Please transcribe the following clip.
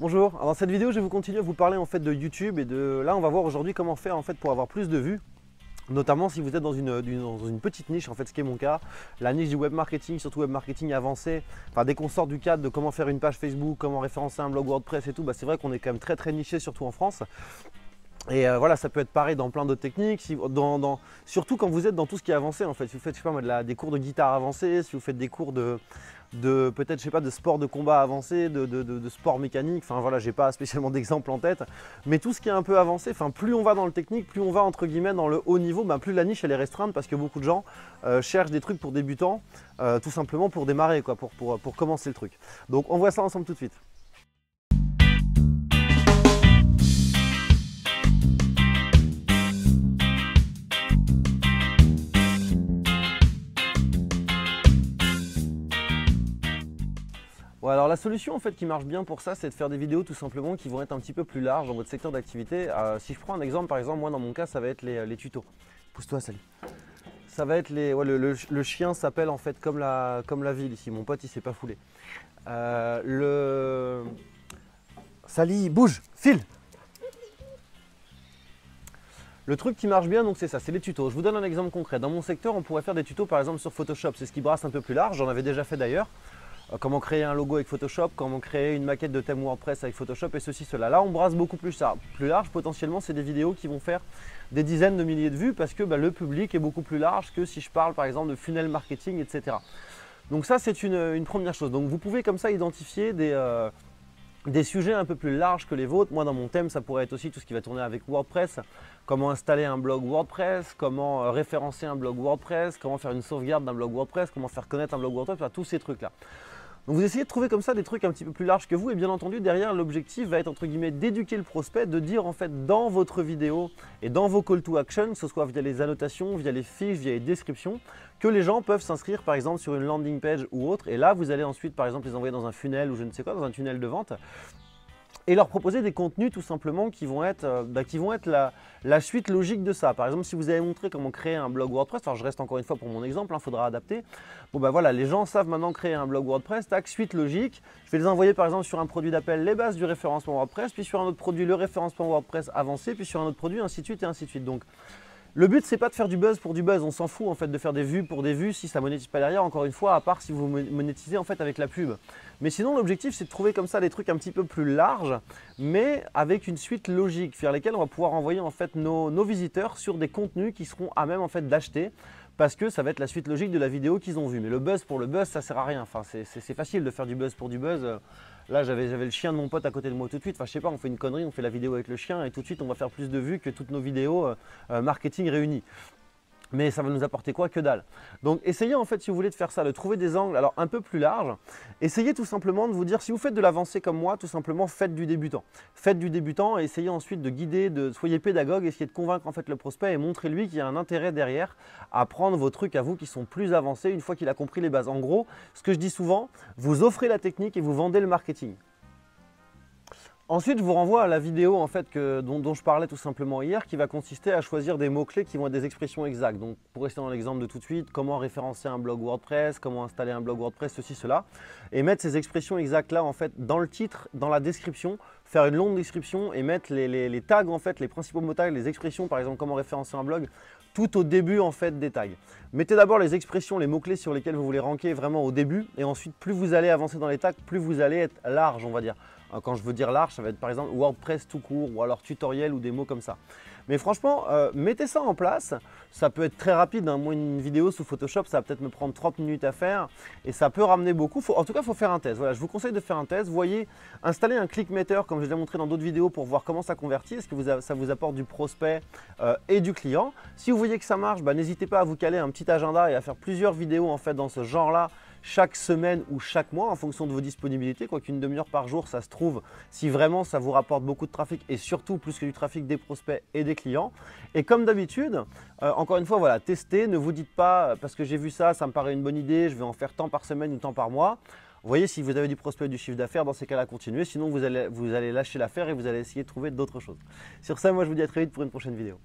Bonjour, alors dans cette vidéo je vais vous continuer à vous parler en fait de YouTube et de là on va voir aujourd'hui comment faire en fait pour avoir plus de vues. Notamment si vous êtes dans une petite niche, en fait ce qui est mon cas, la niche du web marketing, surtout web marketing avancé. Enfin, dès qu'on sort du cadre de comment faire une page Facebook, comment référencer un blog WordPress et tout, c'est vrai qu'on est quand même très niché, surtout en France. Et voilà, ça peut être pareil dans plein d'autres techniques, surtout quand vous êtes dans tout ce qui est avancé en fait. Si vous faites, je sais pas moi, des cours de guitare avancés, si vous faites des cours de peut-être, je sais pas, de sport de combat avancé, de sport mécanique, enfin voilà, j'ai pas spécialement d'exemple en tête, mais tout ce qui est un peu avancé, enfin plus on va dans le technique, plus on va entre guillemets dans le haut niveau, plus la niche elle est restreinte parce que beaucoup de gens cherchent des trucs pour débutants, tout simplement pour démarrer, quoi, pour commencer le truc. Donc on voit ça ensemble tout de suite. Ouais, alors la solution en fait qui marche bien pour ça, c'est de faire des vidéos tout simplement qui vont être un petit peu plus larges dans votre secteur d'activité. Si je prends un exemple, par exemple, moi dans mon cas, ça va être les tutos. Pousse-toi, Sally. Ça va être le chien s'appelle en fait comme la ville ici. Mon pote il s'est pas foulé. Sally, bouge, file. Le truc qui marche bien, donc c'est ça, c'est les tutos. Je vous donne un exemple concret. Dans mon secteur, on pourrait faire des tutos par exemple sur Photoshop. C'est ce qui brasse un peu plus large. J'en avais déjà fait d'ailleurs. Comment créer un logo avec Photoshop, comment créer une maquette de thème WordPress avec Photoshop et ceci, cela. Là, on brasse beaucoup plus large. Potentiellement, c'est des vidéos qui vont faire des dizaines de milliers de vues parce que le public est beaucoup plus large que si je parle par exemple de funnel marketing, etc. Donc ça, c'est une première chose. Donc vous pouvez comme ça identifier des sujets un peu plus larges que les vôtres. Moi, dans mon thème, ça pourrait être aussi tout ce qui va tourner avec WordPress. Comment installer un blog WordPress, comment référencer un blog WordPress, comment faire une sauvegarde d'un blog WordPress, comment faire connaître un blog WordPress, enfin, tous ces trucs-là. Donc vous essayez de trouver comme ça des trucs un petit peu plus larges que vous et bien entendu derrière l'objectif va être entre guillemets d'éduquer le prospect, de dire en fait dans votre vidéo et dans vos call to action, que ce soit via les annotations, via les fiches, via les descriptions, que les gens peuvent s'inscrire par exemple sur une landing page ou autre et là vous allez ensuite par exemple les envoyer dans un funnel ou je ne sais quoi, dans un tunnel de vente et leur proposer des contenus tout simplement qui vont être la suite logique de ça. Par exemple, si vous avez montré comment créer un blog WordPress, alors je reste encore une fois pour mon exemple, il faudra adapter. Bon voilà, les gens savent maintenant créer un blog WordPress, tac, suite logique. Je vais les envoyer par exemple sur un produit d'appel les bases du référencement WordPress, puis sur un autre produit le référencement WordPress avancé, puis sur un autre produit, ainsi de suite et ainsi de suite. Donc, le but, c'est pas de faire du buzz pour du buzz, on s'en fout en fait de faire des vues pour des vues si ça monétise pas derrière, encore une fois, à part si vous monétisez en fait avec la pub. Mais sinon, l'objectif, c'est de trouver comme ça des trucs un petit peu plus larges, mais avec une suite logique, vers lesquels on va pouvoir envoyer en fait nos visiteurs sur des contenus qui seront à même en fait d'acheter, parce que ça va être la suite logique de la vidéo qu'ils ont vue. Mais le buzz pour le buzz, ça sert à rien. Enfin, c'est facile de faire du buzz pour du buzz. Là, j'avais le chien de mon pote à côté de moi tout de suite. Enfin, je sais pas, on fait une connerie, on fait la vidéo avec le chien et tout de suite, on va faire plus de vues que toutes nos vidéos marketing réunies. Mais ça va nous apporter quoi? Que dalle. Donc essayez en fait si vous voulez de faire ça, de trouver des angles alors un peu plus larges. Essayez tout simplement de vous dire si vous faites de l'avancée comme moi, tout simplement faites du débutant. Faites du débutant et essayez ensuite de guider, soyez pédagogue, essayez de convaincre en fait le prospect et montrez-lui qu'il y a un intérêt derrière à prendre vos trucs à vous qui sont plus avancés une fois qu'il a compris les bases. En gros, ce que je dis souvent, vous offrez la technique et vous vendez le marketing. Ensuite, je vous renvoie à la vidéo en fait, dont je parlais tout simplement hier qui va consister à choisir des mots-clés qui vont être des expressions exactes. Donc, pour rester dans l'exemple de tout de suite, comment référencer un blog WordPress, comment installer un blog WordPress, ceci, cela. Et mettre ces expressions exactes-là en fait, dans le titre, dans la description, faire une longue description et mettre les tags, en fait, les principaux mots tags, les expressions, par exemple, comment référencer un blog, tout au début en fait, des tags. Mettez d'abord les expressions, les mots-clés sur lesquels vous voulez ranker vraiment au début. Et ensuite, plus vous allez avancer dans les tags, plus vous allez être large, on va dire. Quand je veux dire large, ça va être par exemple WordPress tout court ou alors tutoriel ou des mots comme ça. Mais franchement, mettez ça en place. Ça peut être très rapide. Hein. Moi, une vidéo sous Photoshop, ça va peut-être me prendre 30 minutes à faire et ça peut ramener beaucoup. En tout cas, il faut faire un test. Voilà, je vous conseille de faire un test. Voyez, installez un clickmeter comme je l'ai montré dans d'autres vidéos pour voir comment ça convertit. Est-ce que ça vous apporte du prospect et du client? Si vous voyez que ça marche, n'hésitez pas à vous caler un petit agenda et à faire plusieurs vidéos en fait dans ce genre-là chaque semaine ou chaque mois en fonction de vos disponibilités, quoi qu'une demi-heure par jour, ça se trouve si vraiment ça vous rapporte beaucoup de trafic et surtout plus que du trafic des prospects et des clients. Et comme d'habitude, encore une fois, voilà, testez, ne vous dites pas parce que j'ai vu ça, ça me paraît une bonne idée, je vais en faire tant par semaine ou tant par mois. Vous voyez, si vous avez du prospect et du chiffre d'affaires, dans ces cas-là, continuez, sinon vous allez lâcher l'affaire et vous allez essayer de trouver d'autres choses. Sur ça, moi je vous dis à très vite pour une prochaine vidéo.